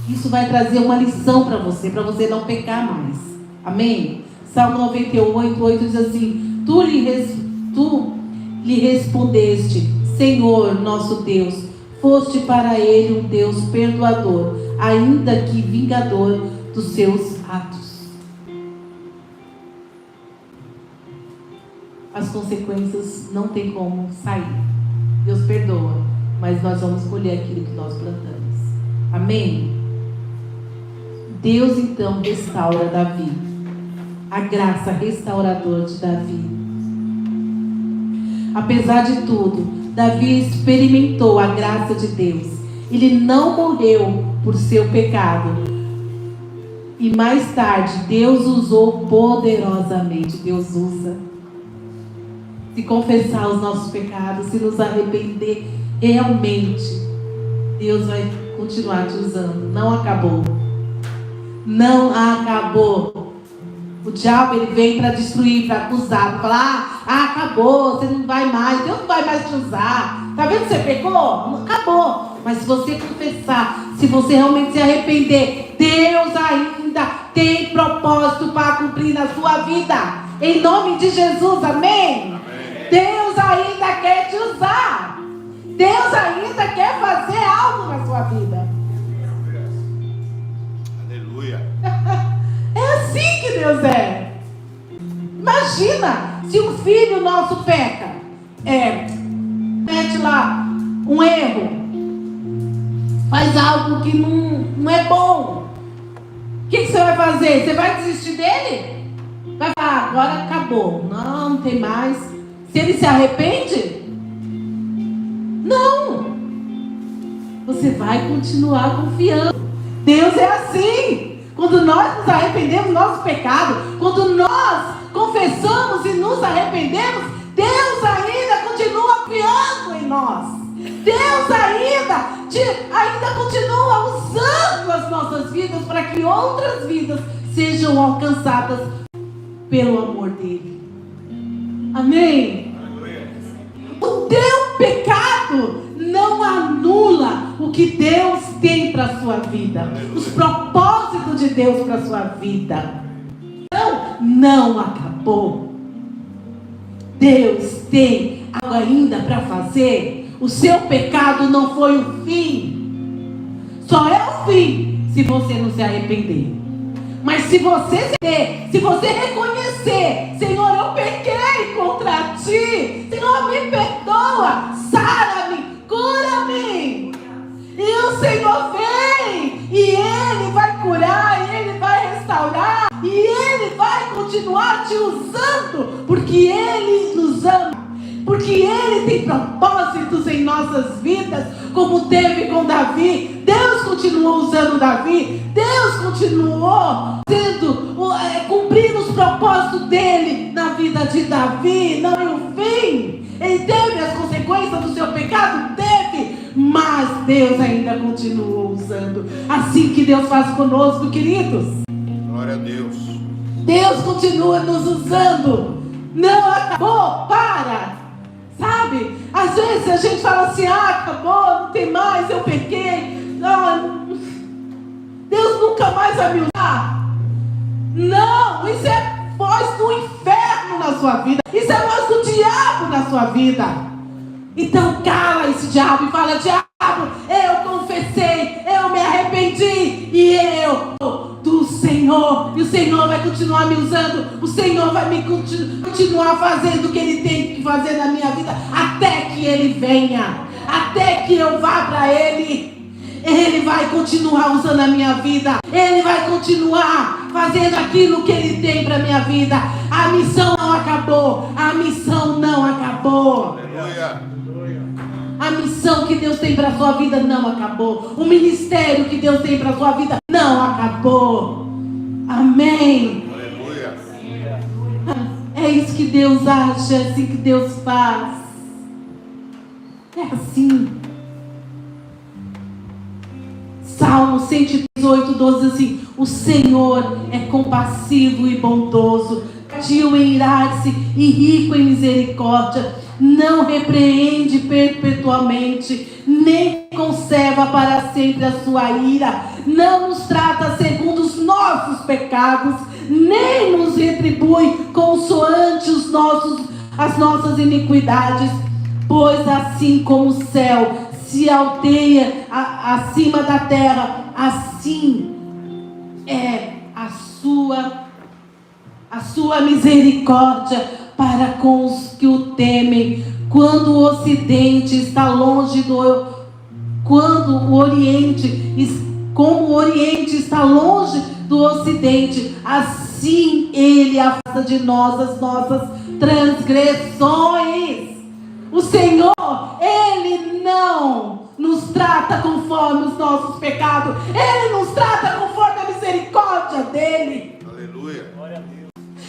Isso vai trazer uma lição para você não pecar mais. Amém? Salmo 98, 8 diz assim: tu lhe respondeste, Senhor nosso Deus, foste para ele um Deus perdoador, ainda que vingador dos seus atos. As consequências não tem como sair. Deus perdoa, mas nós vamos colher aquilo que nós plantamos. Amém? Deus então restaura Davi. A graça restauradora de Davi. Apesar de tudo, Davi experimentou a graça de Deus. Ele não morreu por seu pecado. E mais tarde, Deus usou poderosamente. Deus usa. Se confessar os nossos pecados, se nos arrepender realmente, Deus vai continuar te usando. Não acabou. Não acabou. O diabo, ele vem para destruir, para acusar, para falar: acabou, você não vai mais, Deus não vai mais te usar. Tá vendo que você pecou? Acabou. Mas se você confessar, se você realmente se arrepender, Deus ainda tem propósito para cumprir na sua vida. Em nome de Jesus, amém? Deus ainda quer te usar. Deus ainda quer fazer algo na sua vida. Aleluia. É assim que Deus é. Imagina se um filho nosso peca, mete lá um erro, faz algo que não é bom. O que você vai fazer? Você vai desistir dele? Vai falar: agora acabou, não tem mais. Se ele se arrepende, não. Você vai continuar confiando. Deus é assim. Quando nós nos arrependemos do nosso pecado, quando nós confessamos e nos arrependemos, Deus ainda continua confiando em nós. Deus ainda continua usando as nossas vidas para que outras vidas sejam alcançadas pelo amor dele. Amém? O teu pecado não anula o que Deus tem para a sua vida. Os propósitos de Deus para a sua vida. Não acabou. Deus tem algo ainda para fazer. O seu pecado não foi o fim. Só é o fim se você não se arrepender. Mas se você reconhecer: Senhor, eu pequei contra ti, Senhor, me perdoa, sara-me, cura-me. E o Senhor vem, e Ele vai curar, e Ele vai restaurar, e Ele vai continuar te usando, porque Ele nos ama, porque Ele tem propósitos em nossas vidas, como teve com Davi. Deus continuou usando Davi, Deus continuou cumprindo os propósitos dele na vida de Davi. Não é o fim. Ele teve as consequências do seu pecado? Teve. mas Deus ainda continua usando. Assim que Deus faz conosco, queridos. Glória a Deus. Deus continua nos usando. Não acabou, para. Sabe? Às vezes a gente fala assim, acabou, não tem mais, eu pequei. Não, Deus nunca mais vai me usar. Não, isso é voz do inferno na sua vida. Isso é voz do diabo na sua vida. Então cala esse diabo e fala, diabo, eu confessei, eu me arrependi e eu do Senhor. E o Senhor vai continuar me usando. O Senhor vai me continuar fazendo o que Ele tem que fazer na minha vida até que Ele venha, até que eu vá para Ele. Ele vai continuar usando a minha vida. Ele vai continuar fazendo aquilo que Ele tem para a minha vida. A missão não acabou. A missão não acabou. Aleluia. A missão que Deus tem para a sua vida não acabou. O ministério que Deus tem para a sua vida não acabou. Amém. Aleluia. É isso que Deus acha, é assim que Deus faz. É assim. Salmo 118, 12 assim: o Senhor é compassivo e bondoso, tardio em irar-se e rico em misericórdia, não repreende perpetuamente, nem conserva para sempre a sua ira, não nos trata segundo os nossos pecados, nem nos retribui consoante as nossas iniquidades, pois assim como o céu se alteia acima da terra, assim é a sua misericórdia para com os que o temem. Quando o Ocidente está longe como o Oriente está longe do Ocidente, assim Ele afasta de nós as nossas transgressões. O Senhor, Ele não nos trata conforme os nossos pecados. Ele nos trata conforme a misericórdia dEle. Aleluia.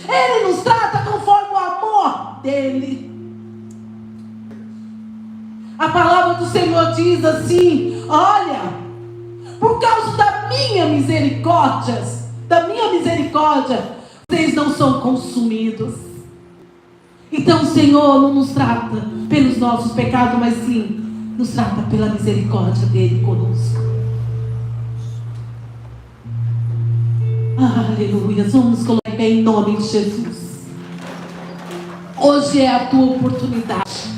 Ele nos trata conforme o amor dEle. A palavra do Senhor diz assim: olha, por causa da minha misericórdia, vocês não são consumidos. Então o Senhor não nos trata pelos nossos pecados, mas sim nos trata pela misericórdia dEle conosco. Aleluia. Vamos colocar em nome de Jesus. Hoje é a tua oportunidade.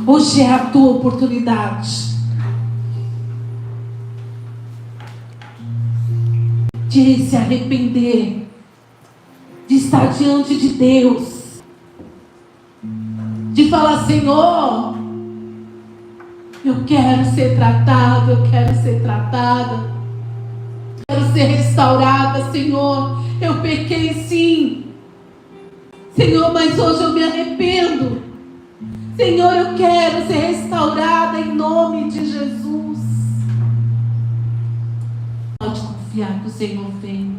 Hoje é a tua oportunidade de se arrepender, de estar diante de Deus, de falar: Senhor, eu quero ser tratado, eu quero ser tratada, quero ser restaurada. Senhor, eu pequei sim, Senhor, mas hoje eu me arrependo. Senhor, eu quero ser restaurada em nome de Jesus. Pode confiar que o Senhor vem,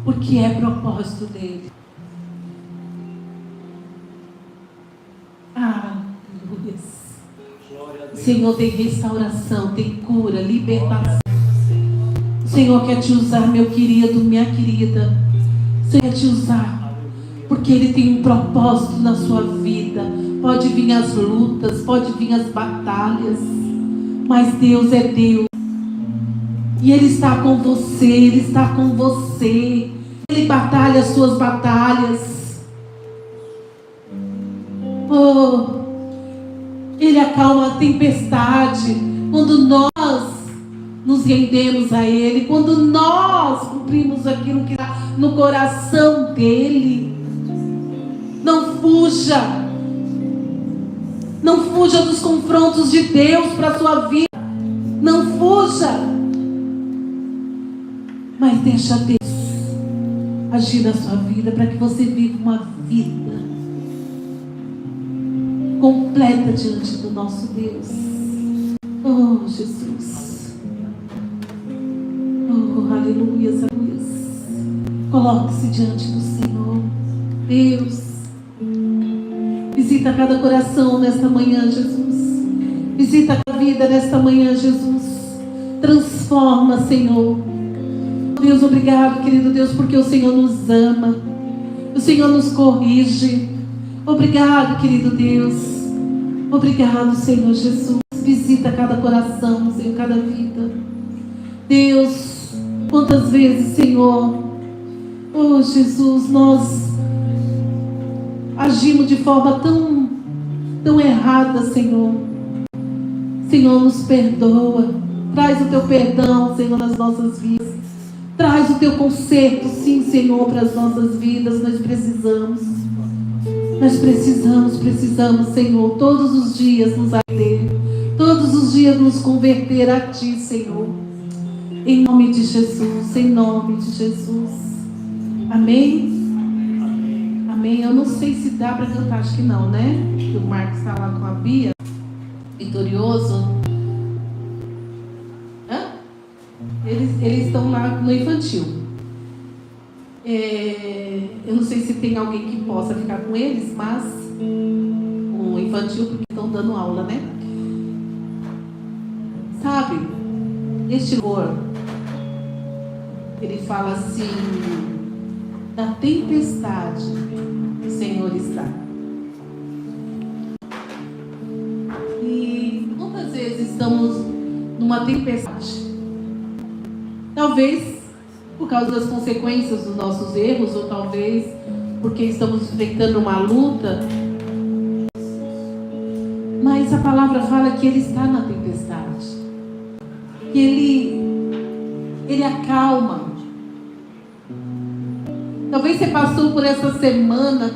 porque é propósito dEle. Aleluia. O Senhor tem restauração, tem cura, libertação. O Senhor quer te usar, meu querido, minha querida. O Senhor quer te usar, porque Ele tem um propósito na sua vida. Pode vir as lutas, pode vir as batalhas, mas Deus é Deus. E Ele está com você, Ele está com você. Ele batalha as suas batalhas. Oh, Ele acalma a tempestade quando nós nos rendemos a Ele, quando nós cumprimos aquilo que está no coração dEle. Não fuja. Não fuja dos confrontos de Deus para a sua vida. Não fuja. Mas deixa Deus agir na sua vida para que você viva uma vida completa diante do nosso Deus. Oh, Jesus. Oh, aleluia, aleluia. Coloque-se diante do Senhor. Deus, visita cada coração nesta manhã, Jesus. Visita a vida nesta manhã, Jesus. Transforma, Senhor. Deus, obrigado, querido Deus, porque o Senhor nos ama. O Senhor nos corrige. Obrigado, querido Deus. Obrigado, Senhor Jesus. Visita cada coração, Senhor, cada vida. Deus, quantas vezes, Senhor, oh Jesus, nós agimos de forma tão errada, Senhor. Senhor, nos perdoa. Traz o teu perdão, Senhor, nas nossas vidas. Traz o teu conserto, sim, Senhor, para as nossas vidas. Nós precisamos, Senhor, todos os dias nos arrepender. Todos os dias nos converter a Ti, Senhor. Em nome de Jesus, em nome de Jesus. Amém? Amém. Eu não sei se dá para cantar, acho que não, né? O Marcos está lá com a Bia, vitorioso. Eles estão lá no infantil. Eu não sei se tem alguém que possa ficar com eles, mas o infantil, porque estão dando aula, né? Sabe, este louvor, ele fala assim: da tempestade o Senhor está. E quantas vezes estamos numa tempestade? Talvez por causa das consequências dos nossos erros, ou talvez porque estamos enfrentando uma luta. Mas a palavra fala que Ele está na tempestade. Que Ele acalma. Talvez você passou por essa semana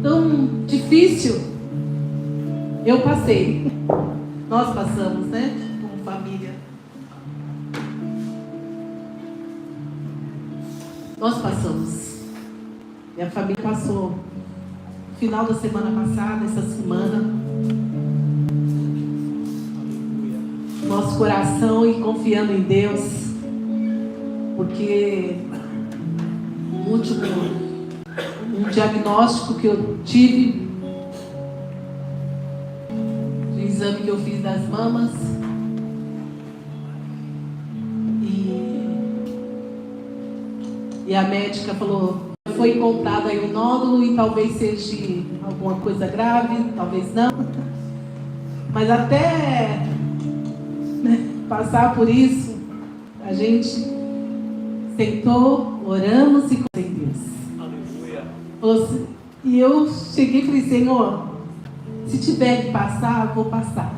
tão difícil. Eu passei. Nós passamos, né? Como família. Nós passamos. Minha família passou. Final da semana passada, essa semana. Nosso coração e confiando em Deus. Porque o último diagnóstico que eu tive, do exame que eu fiz das mamas, e a médica falou, foi encontrado aí um nódulo e talvez seja alguma coisa grave, talvez não. Mas até passar por isso, a gente sentou, oramos e com Deus. E eu cheguei e falei, Senhor, se tiver que passar, eu vou passar.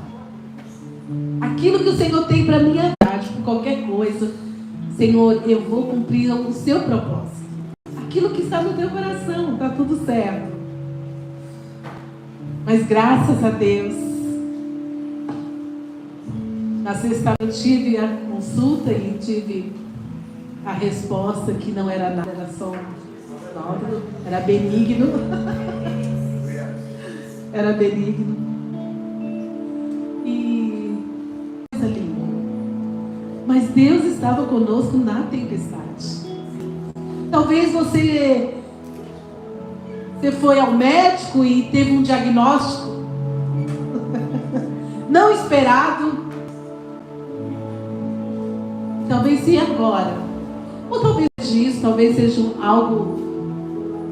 Aquilo que o Senhor tem para minha vida, por qualquer coisa, Senhor, eu vou cumprir o seu propósito. Aquilo que está no teu coração, está tudo certo. Mas graças a Deus, na sexta eu tive a consulta e tive a resposta que não era nada, era só nódulo, era benigno. Era benigno. E coisa linda. Mas Deus estava conosco na tempestade. Talvez você foi ao médico e teve um diagnóstico não esperado. Talvez sim agora. Ou talvez seja isso, talvez seja algo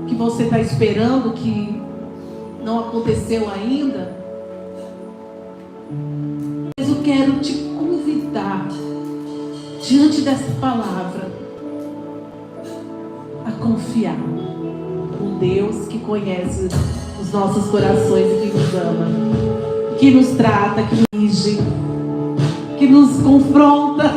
que você está esperando que não aconteceu ainda. Mas eu quero te convidar, diante dessa palavra, a confiar um Deus que conhece os nossos corações e que nos ama, que nos trata, que nos corrige, que nos confronta,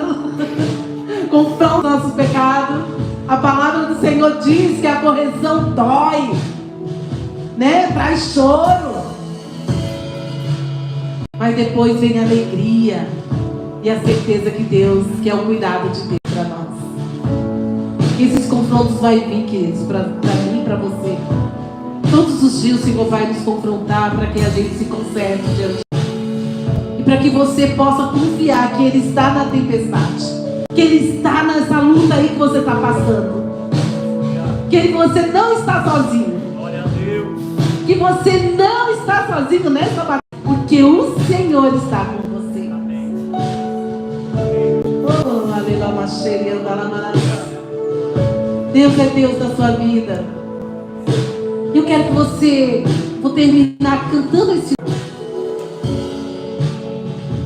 confronta nossos pecados. A palavra do Senhor diz que a correção dói, né? Traz choro, mas depois vem a alegria e a certeza que Deus, que é o cuidado de Deus para nós. Que esses confrontos vão vir, queridos, para mim e para você. Todos os dias o Senhor vai nos confrontar para que a gente se conserte diante de Deus. E para que você possa confiar que Ele está na tempestade. Que Ele está nessa luta aí que você está passando. Que você não está sozinho. que você não está sozinho nessa batalha, porque o Senhor está com você. Oh, aleluia. Deus é Deus da sua vida. Eu quero que você, vou terminar cantando esse.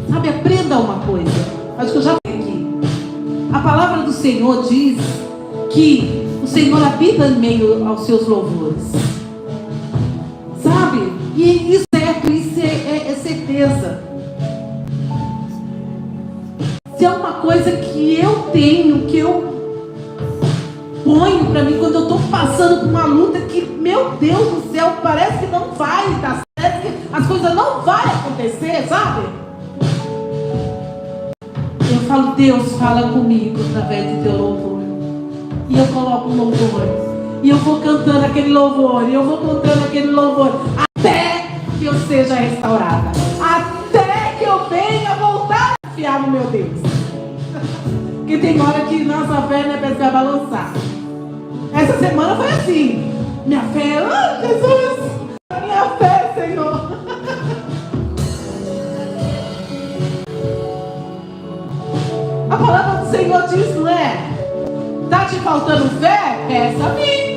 Sabe, aprenda uma coisa. Acho que eu já falei aqui. A palavra do Senhor diz que o Senhor habita em meio aos seus louvores. Sabe? E isso é certo, isso é certeza. Se é uma coisa que eu tenho, que eu ponho para mim quando eu estou passando por uma luta que, meu Deus do céu, parece que não vai dar certo, que as coisas não vão acontecer, sabe? Eu falo, Deus, fala comigo através do teu louvor. E eu coloco um louvor. E eu vou cantando aquele louvor. E eu vou cantando aquele louvor. Até que eu seja restaurada. Até que eu venha voltar a confiar no meu Deus. Porque tem hora que nossa fé não é para balançar. Essa semana foi assim. Minha fé, Jesus, minha fé, Senhor. A palavra do Senhor diz, não é? Tá te faltando fé? Peça a mim.